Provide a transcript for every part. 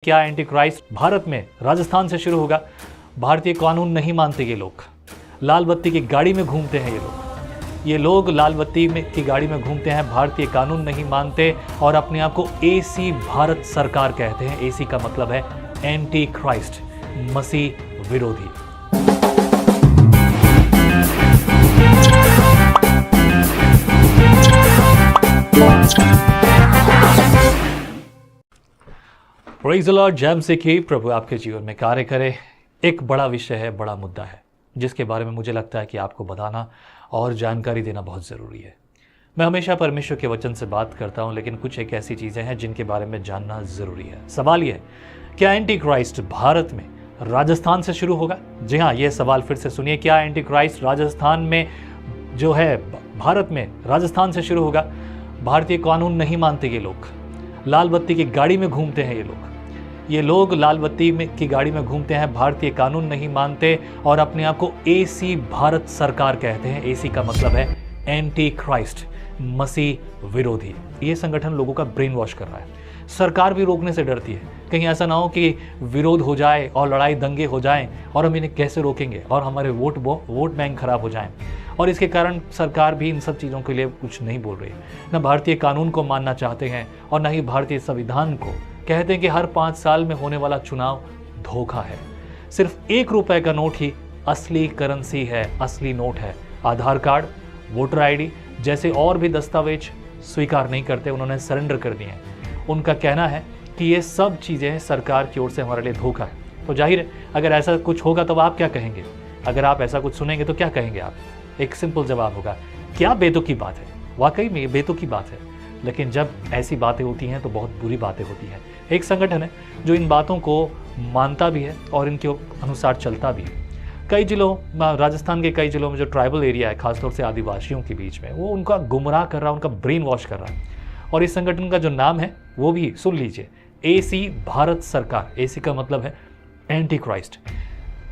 क्या anti Christ Bharat में राजस्थान से शुरू होगा। भारतीय कानून नहीं मानते ये लोग, लाल बत्ती की गाड़ी में घूमते हैं ये लोग लाल बत्ती में की गाड़ी में घूमते हैं, भारतीय कानून नहीं मानते और अपने आप को एसी भारत सरकार कहते हैं। एसी का मतलब है एंटी क्राइस्ट, मसीह विरोधी। प्रेज़ द लॉर्ड, जय मसीह की। प्रभु आपके जीवन में कार्य करे। एक बड़ा विषय है, बड़ा मुद्दा है, जिसके बारे में मुझे लगता है कि आपको बताना और जानकारी देना बहुत ज़रूरी है। मैं हमेशा परमेश्वर के वचन से बात करता हूं, लेकिन कुछ एक ऐसी चीज़ें हैं जिनके बारे में जानना ज़रूरी है। सवाल ये है, क्या एंटी क्राइस्ट भारत में राजस्थान से शुरू होगा? जी हाँ, ये सवाल फिर से सुनिए। क्या एंटी क्राइस्ट राजस्थान में जो है भारत में राजस्थान से शुरू होगा? भारतीय कानून नहीं मानते ये लोग, लाल बत्ती की गाड़ी में घूमते हैं ये लोग लाल बत्ती में की गाड़ी में घूमते हैं, भारतीय कानून नहीं मानते और अपने आप को एसी भारत सरकार कहते हैं। एसी का मतलब है एंटी क्राइस्ट, मसीह विरोधी। ये संगठन लोगों का ब्रेन वॉश कर रहा है। सरकार भी रोकने से डरती है, कहीं ऐसा ना हो कि विरोध हो जाए और लड़ाई दंगे हो जाएं और हम इन्हें कैसे रोकेंगे और हमारे वोट बैंक खराब हो जाएं। और इसके कारण सरकार भी इन सब चीज़ों के लिए कुछ नहीं बोल रही है। न भारतीय कानून को मानना चाहते हैं और न ही भारतीय संविधान को। कहते हैं कि हर 5 साल में होने वाला चुनाव धोखा है। सिर्फ 1 रुपए का नोट ही असली करेंसी है, असली नोट है। आधार कार्ड, वोटर आईडी जैसे और भी दस्तावेज स्वीकार नहीं करते, उन्होंने सरेंडर कर दिए हैं। उनका कहना है कि ये सब चीज़ें सरकार की ओर से हमारे लिए धोखा है। तो जाहिर है, अगर ऐसा कुछ होगा तो आप क्या कहेंगे? अगर आप ऐसा कुछ सुनेंगे तो क्या कहेंगे आप? एक सिंपल जवाब होगा, क्या बेतुकी बात है। वाकई में ये बेतुकी बात है, लेकिन जब ऐसी बातें होती हैं तो बहुत बुरी बातें होती हैं। एक संगठन है जो इन बातों को मानता भी है और इनके अनुसार चलता भी है। कई जिलों, राजस्थान के कई जिलों में जो ट्राइबल एरिया है, खासतौर से आदिवासियों के बीच में, वो उनका गुमराह कर रहा है, उनका ब्रेन वॉश कर रहा है। और इस संगठन का जो नाम है वो भी सुन लीजिए, एसी भारत सरकार। एसी का मतलब है एंटी क्राइस्ट।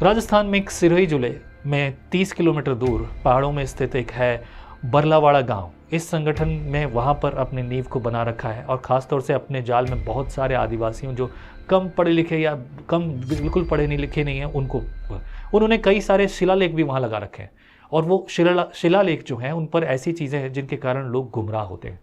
राजस्थान में एक सिरोही जिले में 30 किलोमीटर दूर पहाड़ों में स्थित एक है बरलावाड़ा गांव। इस संगठन में वहाँ पर अपने नींव को बना रखा है और ख़ासतौर से अपने जाल में बहुत सारे आदिवासियों जो कम पढ़े लिखे या कम बिल्कुल पढ़े नहीं लिखे नहीं हैं, उनको उन्होंने कई सारे शिलालेख भी वहाँ लगा रखे हैं। और वो शिलालेख जो हैं उन पर ऐसी चीज़ें हैं जिनके कारण लोग गुमराह होते हैं।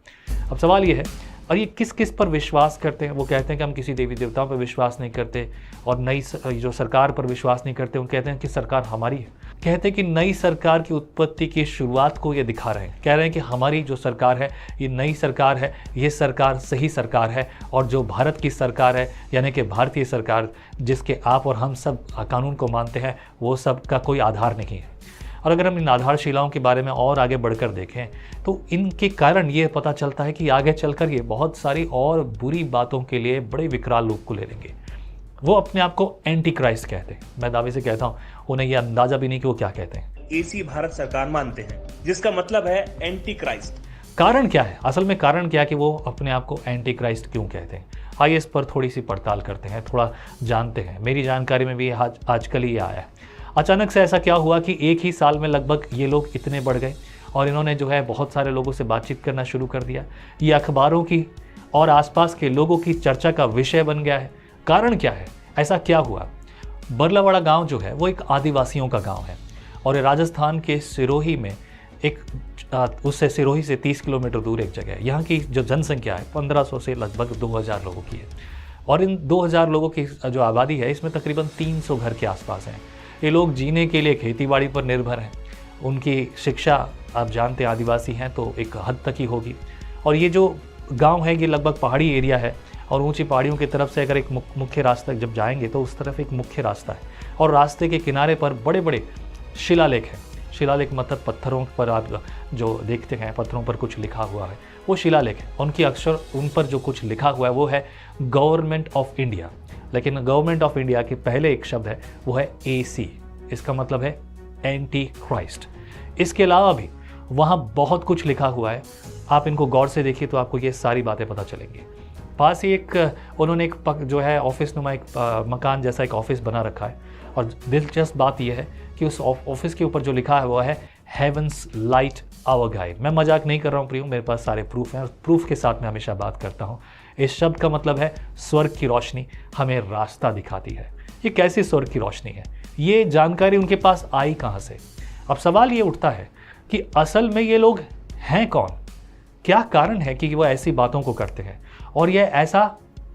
अब सवाल ये है, और ये किस किस पर विश्वास करते हैं? वो कहते हैं कि हम किसी देवी देवताओं पर विश्वास नहीं करते और नई जो सरकार पर विश्वास नहीं करते। वो कहते हैं कि सरकार हमारी है। कहते हैं कि नई सरकार की उत्पत्ति की शुरुआत को ये दिखा रहे हैं। कह रहे हैं कि हमारी जो सरकार है ये नई सरकार है, ये सरकार सही सरकार है। और जो भारत की सरकार है, यानी कि भारतीय सरकार, जिसके आप और हम सब कानून को मानते हैं, वो सब का कोई आधार नहीं है। और अगर हम इन आधारशिलाओं के बारे में और आगे बढ़कर देखें तो इनके कारण ये पता चलता है कि आगे चलकर ये बहुत सारी और बुरी बातों के लिए बड़े विकराल रूप को ले लेंगे। वो अपने आप को एंटी क्राइस्ट कहते हैं। मैं दावे से कहता हूँ, उन्हें यह अंदाजा भी नहीं कि वो क्या कहते हैं। एसी भारत सरकार मानते हैं, जिसका मतलब है एंटी क्राइस्ट। कारण क्या है? असल में कारण क्या है कि वो अपने आप को एंटी क्राइस्ट क्यों कहते हैं? आइए इस पर थोड़ी सी पड़ताल करते हैं, थोड़ा जानते हैं। मेरी जानकारी में भी आजकल ही आया है। अचानक से ऐसा क्या हुआ कि एक ही साल में लगभग ये लोग इतने बढ़ गए और इन्होंने जो है बहुत सारे लोगों से बातचीत करना शुरू कर दिया। ये अखबारों की और आसपास के लोगों की चर्चा का विषय बन गया है। कारण क्या है? ऐसा क्या हुआ? बरलावाड़ा गांव जो है वो एक आदिवासियों का गांव है और राजस्थान के सिरोही में उससे सिरोही से 30 किलोमीटर दूर एक जगह है। यहाँ की जो जनसंख्या है 1500 से लगभग 2000 लोगों की है। और इन 2000 लोगों की जो आबादी है, इसमें तकरीबन 300 घर के आसपास हैं। ये लोग जीने के लिए खेतीबाड़ी पर निर्भर हैं। उनकी शिक्षा, आप जानते हैं आदिवासी हैं तो एक हद तक ही होगी। और ये जो गांव है ये लगभग पहाड़ी एरिया है और ऊंची पहाड़ियों की तरफ से अगर एक मुख्य रास्ता जब जाएंगे तो उस तरफ एक मुख्य रास्ता है और रास्ते के किनारे पर बड़े बड़े शिलालेख हैं। शिलालेख मतलब पत्थरों पर आप जो देखते हैं, पत्थरों पर कुछ लिखा हुआ है, वो शिलालेख है। उनकी अक्षर, उन पर जो कुछ लिखा हुआ है वो है गवर्नमेंट ऑफ इंडिया। लेकिन गवर्नमेंट ऑफ इंडिया के पहले एक शब्द है, वो है एसी। इसका मतलब है एंटी क्राइस्ट। इसके अलावा भी वहाँ बहुत कुछ लिखा हुआ है। आप इनको गौर से देखिए तो आपको ये सारी बातें पता चलेंगी। पास ही उन्होंने एक जो है ऑफिस नुमा एक मकान जैसा एक ऑफिस बना रखा है। और दिलचस्प बात यह है कि उस ऑफिस के ऊपर जो लिखा है वो है हेवंस लाइट आवर गाइड। मैं मजाक नहीं कर रहा हूँ प्रियो, मेरे पास सारे प्रूफ हैं और प्रूफ के साथ मैं हमेशा बात करता हूँ। इस शब्द का मतलब है स्वर्ग की रोशनी हमें रास्ता दिखाती है। ये कैसी स्वर्ग की रोशनी है, ये जानकारी उनके पास आई कहाँ से? अब सवाल ये उठता है कि असल में ये लोग हैं कौन? क्या कारण है कि वो ऐसी बातों को करते हैं और ये ऐसा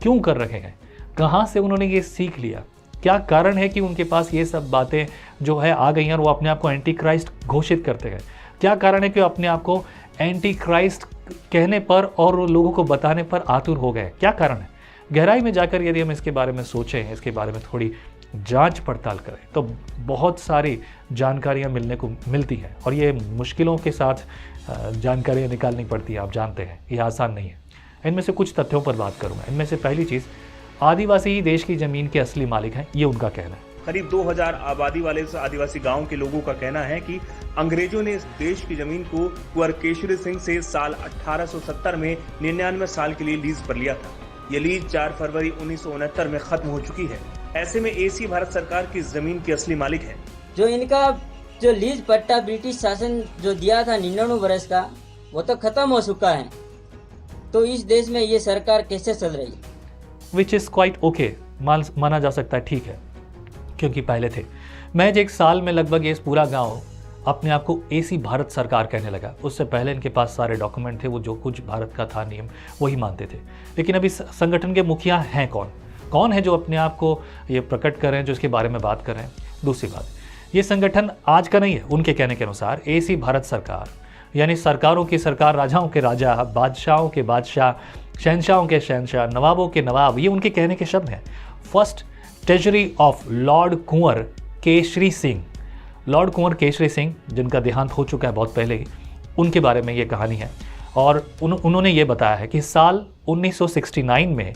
क्यों कर रहे हैं? कहाँ से उन्होंने ये सीख लिया? क्या कारण है कि उनके पास ये सब बातें जो है आ गई हैं और वो अपने आप को एंटी क्राइस्ट घोषित करते हैं? क्या कारण है कि वो अपने आप को एंटी क्राइस्ट कहने पर और लोगों को बताने पर आतुर हो गए? क्या कारण है? गहराई में जाकर यदि हम इसके बारे में सोचें, इसके बारे में थोड़ी जांच पड़ताल करें तो बहुत सारी जानकारियां मिलने को मिलती हैं और ये मुश्किलों के साथ जानकारियां निकालनी पड़ती है। आप जानते हैं ये आसान नहीं है। इनमें से कुछ तथ्यों पर बात करूंगा। इनमें से पहली चीज़, आदिवासी ही देश की ज़मीन के असली मालिक हैं, ये उनका कहना है। करीब 2000 आबादी वाले इस आदिवासी गांव के लोगों का कहना है कि अंग्रेजों ने इस देश की जमीन को कुंवर केशरी सिंह से साल 1870 में 99 साल के लिए लीज पर लिया था। ये लीज 4 फरवरी 1969 में खत्म हो चुकी है। ऐसे में एसी भारत सरकार की जमीन के असली मालिक है। जो इनका जो लीज पट्टा ब्रिटिश शासन जो दिया था 99 वर्ष का, वो तो खत्म हो चुका है। तो इस देश में ये सरकार कैसे चल रही है? विच इज़ क्वाइट ओके, माना जा सकता है, ठीक है, क्योंकि पहले थे। महज एक साल में लगभग ये पूरा गांव अपने आप को एसी भारत सरकार कहने लगा। उससे पहले इनके पास सारे डॉक्यूमेंट थे, वो जो कुछ भारत का था नियम वही मानते थे। लेकिन अभी संगठन के मुखिया हैं कौन है जो अपने आप को ये प्रकट कर रहे हैं, जो इसके बारे में बात कर रहे हैं? दूसरी बात, ये संगठन आज का नहीं है। उनके कहने के अनुसार एसी भारत सरकार यानी सरकारों की सरकार, राजाओं के राजा, बादशाहों के बादशाह, शहनशाहों के शहनशाह, नवाबों के नवाब, ये उनके कहने के शब्द हैं। First treasury of lord Kunwar Keshari Singh, lord Kunwar Keshari Singh जिनका देहांत हो चुका है बहुत पहले ही, उनके बारे में ये कहानी है। और उन्होंने ये बताया है कि साल 1969 में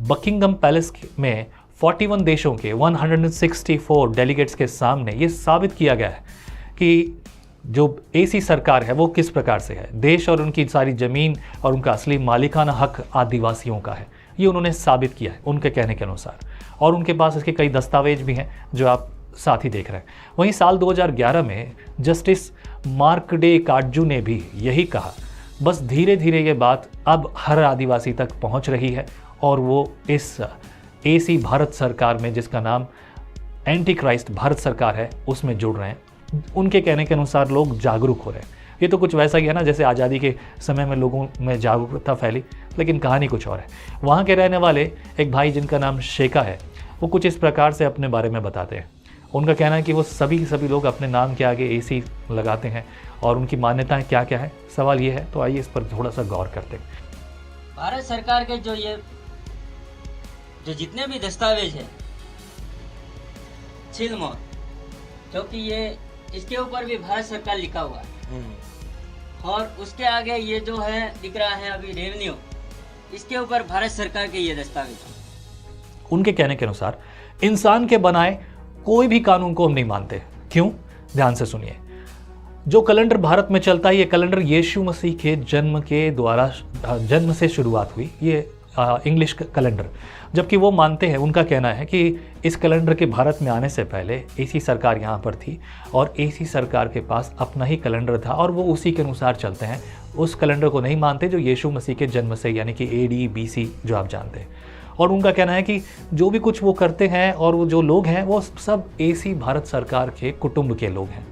बकिंगम पैलेस में 41 देशों के 164 डेलीगेट्स के सामने ये साबित किया गया है कि जो एसी सरकार है वो किस प्रकार से है। देश और उनकी सारी ज़मीन और उनका असली मालिकाना हक आदिवासियों का है, ये उन्होंने साबित किया है उनके कहने के अनुसार। और उनके पास इसके कई दस्तावेज भी हैं जो आप साथ ही देख रहे हैं। वहीं साल 2011 में जस्टिस मार्कडे काटजू ने भी यही कहा। बस धीरे धीरे ये बात अब हर आदिवासी तक पहुंच रही है और वो इस एसी भारत सरकार में, जिसका नाम एंटी क्राइस्ट भारत सरकार है, उसमें जुड़ रहे हैं। उनके कहने के अनुसार लोग जागरूक हो रहे हैं। ये तो कुछ वैसा ही है ना जैसे आज़ादी के समय में लोगों में जागरूकता फैली, लेकिन कहानी कुछ और है। वहाँ के रहने वाले एक भाई जिनका नाम शेखा है, वो कुछ इस प्रकार से अपने बारे में बताते हैं। उनका कहना है कि वो सभी लोग अपने नाम के आगे एसी लगाते हैं और उनकी मान्यताएं क्या क्या है। सवाल ये है, तो आइए इस पर थोड़ा सा गौर करते हैं। भारत सरकार के जो जितने भी दस्तावेज है छिलमोर, क्योंकि ये इसके ऊपर भी भारत सरकार लिखा हुआ है। और उसके आगे ये जो है दिख रहा है अभी रेवेन्यू, इसके ऊपर भारत सरकार के ये दस्तावेज। उनके कहने के अनुसार इंसान के बनाए कोई भी कानून को हम नहीं मानते। क्यों? ध्यान से सुनिए। जो कैलेंडर भारत में चलता है, ये कैलेंडर यीशु मसीह के जन्म से शुरुआत हुई, ये इंग्लिश कैलेंडर। जबकि वो मानते हैं, उनका कहना है कि इस कैलेंडर के भारत में आने से पहले एसी सरकार यहाँ पर थी और एसी सरकार के पास अपना ही कैलेंडर था और वो उसी के अनुसार चलते हैं। उस कैलेंडर को नहीं मानते जो यीशु मसीह के जन्म से, यानी कि AD BC जो आप जानते हैं। और उनका कहना है कि जो भी कुछ वो करते हैं और वो जो लोग हैं वो सब एसी भारत सरकार के कुटुंब के लोग हैं।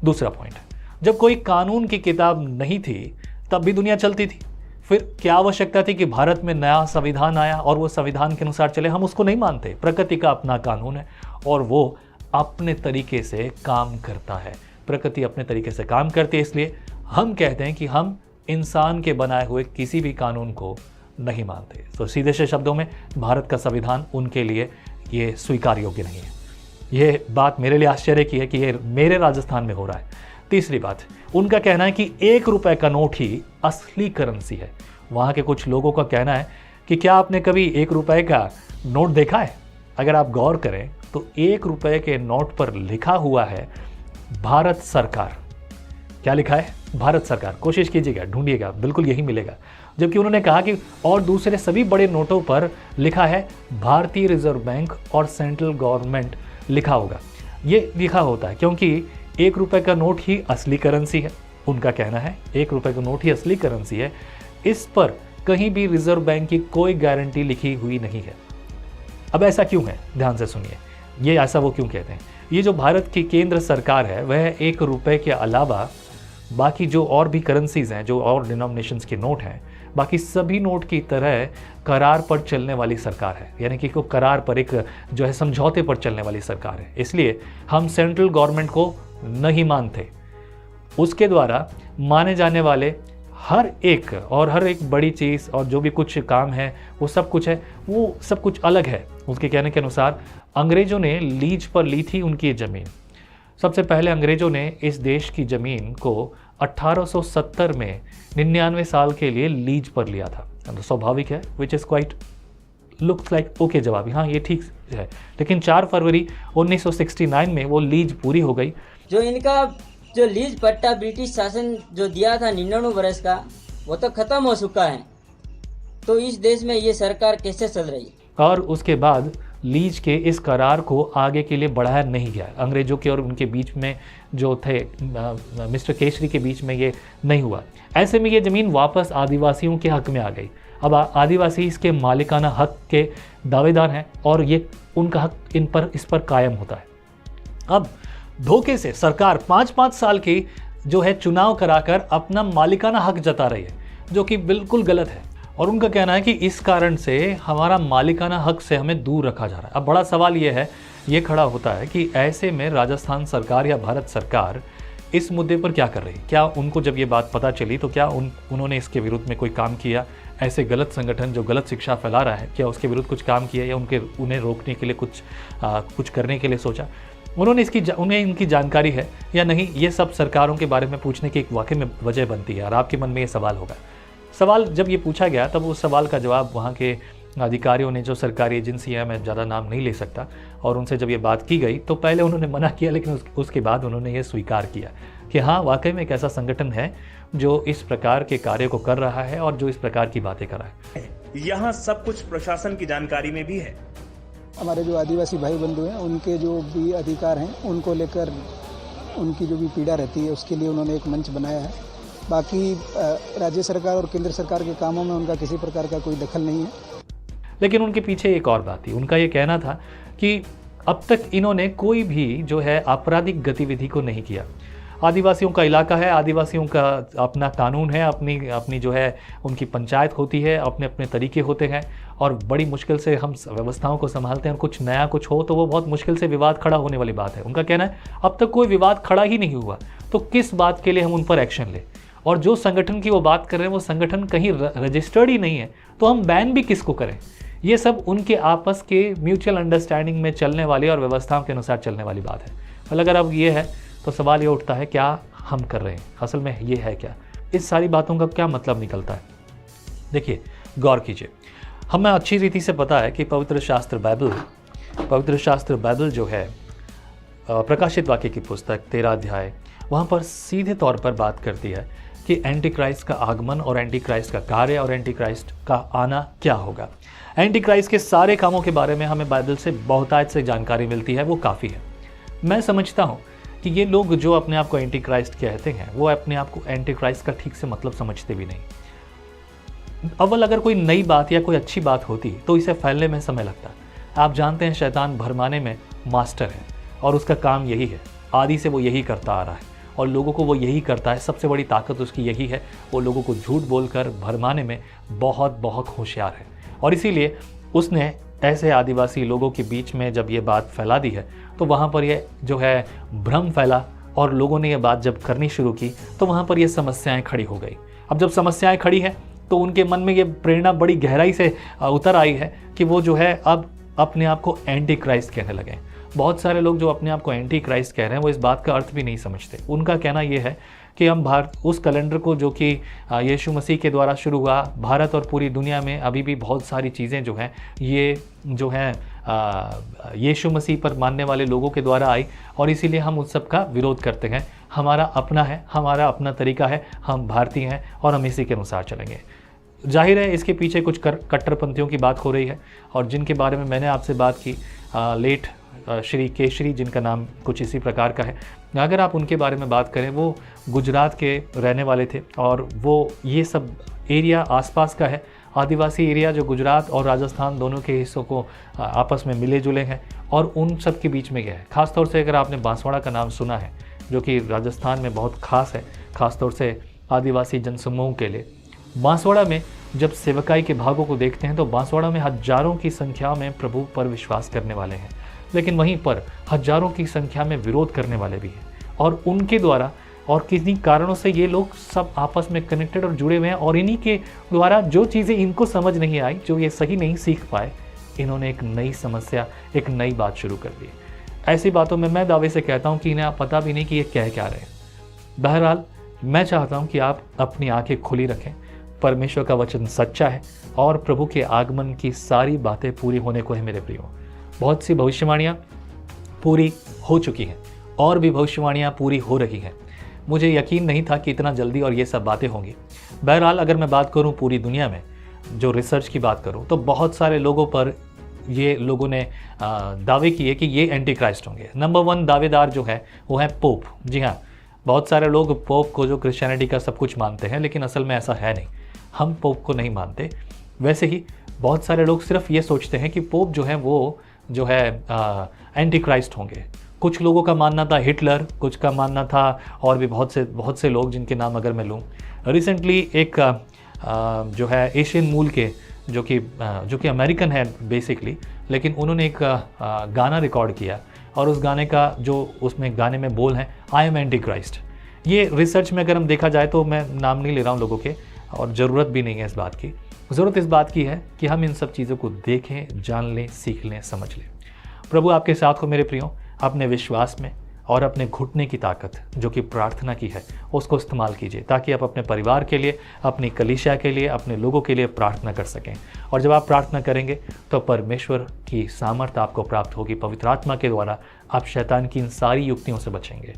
दूसरा पॉइंट, जब कोई कानून की किताब नहीं थी तब भी दुनिया चलती थी। फिर क्या आवश्यकता थी कि भारत में नया संविधान आया और वो संविधान के अनुसार चले? हम उसको नहीं मानते। प्रकृति का अपना कानून है और वो अपने तरीके से काम करता है। प्रकृति अपने तरीके से काम करती है, इसलिए हम कहते हैं कि हम इंसान के बनाए हुए किसी भी कानून को नहीं मानते। तो सीधे से शब्दों में भारत का संविधान उनके लिए ये स्वीकार योग्य नहीं है। ये बात मेरे लिए आश्चर्य की है कि ये मेरे राजस्थान में हो रहा है। तीसरी बात, उनका कहना है कि 1 रुपए का नोट ही असली करेंसी है। वहाँ के कुछ लोगों का कहना है कि क्या आपने कभी 1 रुपए का नोट देखा है? अगर आप गौर करें तो 1 रुपए के नोट पर लिखा हुआ है भारत सरकार। क्या लिखा है? भारत सरकार। कोशिश कीजिएगा, ढूंढिएगा, बिल्कुल यही मिलेगा। जबकि उन्होंने कहा कि और दूसरे सभी बड़े नोटों पर लिखा है भारतीय रिजर्व बैंक और सेंट्रल गवर्नमेंट लिखा होगा। ये लिखा होता है क्योंकि 1 रुपए का नोट ही असली करेंसी है। उनका कहना है 1 रुपए का नोट ही असली करेंसी है। इस पर कहीं भी रिजर्व बैंक की कोई गारंटी लिखी हुई नहीं है। अब ऐसा क्यों है, ध्यान से सुनिए, ये ऐसा वो क्यों कहते हैं। ये जो भारत की केंद्र सरकार है वह 1 रुपए के अलावा बाकी जो और भी करेंसीज हैं, जो और डिनोमिनेशंस के नोट हैं, बाकी सभी नोट की तरह करार पर चलने वाली सरकार है। यानी कि करार पर, एक जो है समझौते पर चलने वाली सरकार है। इसलिए हम सेंट्रल गवर्नमेंट को नहीं मानते। उसके द्वारा माने जाने वाले हर एक बड़ी चीज़ और जो भी कुछ काम है वो सब कुछ है, वो सब कुछ अलग है। उसके कहने के अनुसार अंग्रेज़ों ने लीज पर ली थी उनकी ज़मीन। सबसे पहले अंग्रेज़ों ने इस देश की ज़मीन को 1870 में 99 साल के लिए लीज पर लिया था। तो स्वाभाविक है, which is quite looks like okay जवाब, हाँ ये ठीक है। लेकिन 4 फरवरी 1969 में वो लीज पूरी हो गई। जो इनका जो लीज पट्टा ब्रिटिश शासन जो दिया था 99 वर्ष का, वो तो खत्म हो चुका है। तो इस देश में ये सरकार कैसे चल रही है? और उसके बाद लीज के इस करार को आगे के लिए बढ़ाया नहीं गया। अंग्रेजों के और उनके बीच में जो थे मिस्टर केसरी के बीच में ये नहीं हुआ। ऐसे में ये ज़मीन वापस आदिवासियों के हक में आ गई। अब आदिवासी इसके मालिकाना हक के दावेदार हैं और ये उनका हक इस पर कायम होता है। अब धोखे से सरकार 5-5 साल की जो है चुनाव कराकर अपना मालिकाना हक जता रही है, जो कि बिल्कुल गलत है। और उनका कहना है कि इस कारण से हमारा मालिकाना हक से हमें दूर रखा जा रहा है। अब बड़ा सवाल ये खड़ा होता है कि ऐसे में राजस्थान सरकार या भारत सरकार इस मुद्दे पर क्या कर रही है। क्या उनको जब ये बात पता चली तो क्या उन्होंने इसके विरुद्ध में कोई काम किया? ऐसे गलत संगठन जो गलत शिक्षा फैला रहा है, क्या उसके विरुद्ध कुछ काम किया या उन्हें रोकने के लिए कुछ करने के लिए सोचा? उन्हें इनकी जानकारी है या नहीं, ये सब सरकारों के बारे में पूछने की एक वाकई में वजह बनती है। और आपके मन में ये सवाल होगा। सवाल जब ये पूछा गया तब उस सवाल का जवाब वहाँ के अधिकारियों ने, जो सरकारी एजेंसी है, मैं ज़्यादा नाम नहीं ले सकता, और उनसे जब ये बात की गई तो पहले उन्होंने मना किया, लेकिन उसके बाद उन्होंने ये स्वीकार किया कि हाँ वाकई में एक ऐसा संगठन है जो इस प्रकार के कार्य को कर रहा है और जो इस प्रकार की बातें कर रहा है। यहाँ सब कुछ प्रशासन की जानकारी में भी है। हमारे जो आदिवासी भाई बंधु हैं उनके जो भी अधिकार हैं उनको लेकर उनकी जो भी पीड़ा रहती है उसके लिए उन्होंने एक मंच बनाया है। बाकी राज्य सरकार और केंद्र सरकार के कामों में उनका किसी प्रकार का कोई दखल नहीं है। लेकिन उनके पीछे एक और बात थी। उनका ये कहना था कि अब तक इन्होंने कोई भी जो है आपराधिक गतिविधि को नहीं किया। आदिवासियों का इलाका है, आदिवासियों का अपना कानून है, अपनी जो है उनकी पंचायत होती है, अपने अपने तरीके होते हैं और बड़ी मुश्किल से हम व्यवस्थाओं को संभालते हैं। और कुछ नया कुछ हो तो वो बहुत मुश्किल से विवाद खड़ा होने वाली बात है। उनका कहना है अब तक कोई विवाद खड़ा ही नहीं हुआ तो किस बात के लिए हम उन पर एक्शन लें। और जो संगठन की वो बात कर रहे हैं वो संगठन कहीं रजिस्टर्ड ही नहीं है तो हम बैन भी किसको करें। ये सब उनके आपस के म्यूचुअल अंडरस्टैंडिंग में चलने वाली और व्यवस्थाओं के अनुसार चलने वाली बात है। और अगर अब ये है तो सवाल ये उठता है क्या हम कर रहे हैं, असल में ये है क्या, इस सारी बातों का क्या मतलब निकलता है। देखिए गौर कीजिए, हमें अच्छी रीति से पता है कि पवित्र शास्त्र बाइबल जो है प्रकाशित वाक्य की पुस्तक 13 अध्याय, वहाँ पर सीधे तौर पर बात करती है कि एंटी क्राइस्ट का आगमन और एंटी क्राइस्ट का कार्य और एंटी क्राइस्ट का आना क्या होगा। एंटी क्राइस्ट के सारे कामों के बारे में हमें बाइबल से बहुतायत से जानकारी मिलती है, वो काफ़ी है। मैं समझता हूँ कि ये लोग जो अपने आप को एंटी क्राइस्ट कहते हैं वो अपने आप को एंटी क्राइस्ट का ठीक से मतलब समझते भी नहीं। अव्वल अगर कोई नई बात या कोई अच्छी बात होती तो इसे फैलने में समय लगता। आप जानते हैं शैतान भरमाने में मास्टर है और उसका काम यही है, आदि से वो यही करता आ रहा है और लोगों को वो यही करता है। सबसे बड़ी ताकत उसकी यही है, वो लोगों को झूठ बोलकर भरमाने में बहुत बहुत होशियार है। और इसीलिए उसने ऐसे आदिवासी लोगों के बीच में जब ये बात फैला दी है तो वहाँ पर ये जो है भ्रम फैला और लोगों ने ये बात जब करनी शुरू की तो वहाँ पर ये समस्याएं खड़ी हो गई। अब जब समस्याएं खड़ी हैं तो उनके मन में ये प्रेरणा बड़ी गहराई से उतर आई है कि वो जो है अब अपने आप को एंटी क्राइस्ट कहने लगे। बहुत सारे लोग जो अपने आप को एंटी क्राइस्ट कह रहे हैं वो इस बात का अर्थ भी नहीं समझते। उनका कहना ये है कि हम उस कैलेंडर को जो कि यीशु मसीह के द्वारा शुरू हुआ, भारत और पूरी दुनिया में अभी भी बहुत सारी चीज़ें जो हैं ये जो हैं यीशु मसीह पर मानने वाले लोगों के द्वारा आई और इसीलिए हम उस सब का विरोध करते हैं। हमारा अपना है, हमारा अपना तरीका है, हम भारतीय हैं और हम इसी के अनुसार चलेंगे। जाहिर है इसके पीछे कुछ कट्टरपंथियों की बात हो रही है और जिनके बारे में मैंने आपसे बात की, लेट श्री केसरी, जिनका नाम कुछ इसी प्रकार का है। अगर आप उनके बारे में बात करें, वो गुजरात के रहने वाले थे और वो ये सब एरिया आसपास का है आदिवासी एरिया जो गुजरात और राजस्थान दोनों के हिस्सों को आपस में मिले जुले हैं और उन सब के बीच में गया है। ख़ासतौर से अगर आपने बांसवाड़ा का नाम सुना है, जो कि राजस्थान में बहुत ख़ास है, ख़ासतौर से आदिवासी जनसमूह के लिए। बांसवाड़ा में जब सेवकाई के भागों को देखते हैं तो बांसवाड़ा में हजारों की संख्या में प्रभु पर विश्वास करने वाले हैं, लेकिन वहीं पर हजारों की संख्या में विरोध करने वाले भी हैं। और उनके द्वारा और किन्हीं कारणों से ये लोग सब आपस में कनेक्टेड और जुड़े हुए हैं, और इन्हीं के द्वारा जो चीज़ें इनको समझ नहीं आई, जो ये सही नहीं सीख पाए, इन्होंने एक नई समस्या, एक नई बात शुरू कर दी। ऐसी बातों में मैं दावे से कहता हूँ कि इन्हें आप पता भी नहीं कि ये कह क्या रहे हैं। बहरहाल मैं चाहता हूँ कि आप अपनी आंखें खुली रखें। परमेश्वर का वचन सच्चा है और प्रभु के आगमन की सारी बातें पूरी होने को है मेरे प्रियो। बहुत सी भविष्यवाणियाँ पूरी हो चुकी हैं और भी भविष्यवाणियाँ पूरी हो रही हैं। मुझे यकीन नहीं था कि इतना जल्दी और ये सब बातें होंगी। बहरहाल अगर मैं बात करूँ पूरी दुनिया में जो रिसर्च की बात करूँ तो बहुत सारे लोगों पर ये लोगों ने दावे किए कि ये एंटी क्राइस्ट होंगे। नंबर 1 दावेदार जो है वो है पोप। जी हाँ, बहुत सारे लोग पोप को जो क्रिश्चियनिटी का सब कुछ मानते हैं, लेकिन असल में ऐसा है नहीं। हम पोप को नहीं मानते। वैसे ही बहुत सारे लोग सिर्फ ये सोचते हैं कि पोप जो है वो जो है एंटी क्राइस्ट होंगे। कुछ लोगों का मानना था हिटलर, कुछ का मानना था और भी बहुत से लोग जिनके नाम अगर मैं लूँ। रिसेंटली एक जो है एशियन मूल के जो कि अमेरिकन है बेसिकली, लेकिन उन्होंने एक गाना रिकॉर्ड किया और उस गाने का जो उसमें गाने में बोल हैं आई एम एंटी क्राइस्ट। ये रिसर्च में अगर हम देखा जाए तो मैं नाम नहीं ले रहा हूँ लोगों के, और ज़रूरत भी नहीं है इस बात की। ज़रूरत इस बात की है कि हम इन सब चीज़ों को देखें, जान लें, सीख लें, समझ लें। प्रभु आपके साथ हो मेरे प्रियो। अपने विश्वास में और अपने घुटने की ताकत जो कि प्रार्थना की है उसको इस्तेमाल कीजिए, ताकि आप अपने परिवार के लिए, अपनी कलीसिया के लिए, अपने लोगों के लिए प्रार्थना कर सकें। और जब आप प्रार्थना करेंगे तो परमेश्वर की सामर्थ्य आपको प्राप्त होगी। पवित्र आत्मा के द्वारा आप शैतान की इन सारी युक्तियों से बचेंगे।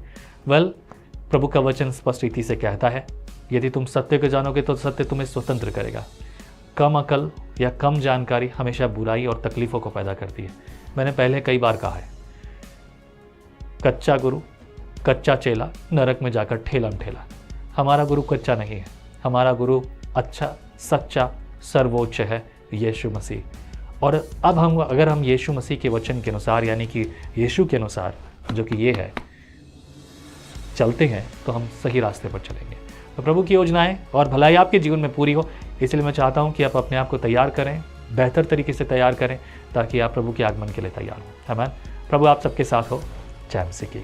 प्रभु का वचन स्पष्ट रीति से कहता है, यदि तुम सत्य को जानोगे तो सत्य तुम्हें स्वतंत्र करेगा। कम अकल या कम जानकारी हमेशा बुराई और तकलीफ़ों को पैदा करती है। मैंने पहले कई बार कहा है, कच्चा गुरु, कच्चा चेला नरक में जाकर ठेलम ठेला। हमारा गुरु कच्चा नहीं है, हमारा गुरु अच्छा, सच्चा, सर्वोच्च है, यीशु मसीह। और अब अगर हम यीशु मसीह के वचन के अनुसार, यानी कि यीशु के अनुसार जो कि ये है, चलते हैं तो हम सही रास्ते पर चलेंगे। तो प्रभु की योजनाएं और भलाई आपके जीवन में पूरी हो, इसलिए मैं चाहता हूं कि आप अपने आप को तैयार करें, बेहतर तरीके से तैयार करें, ताकि आप प्रभु के आगमन के लिए तैयार हो। आमीन। प्रभु आप सबके साथ हो। जय मसीह की।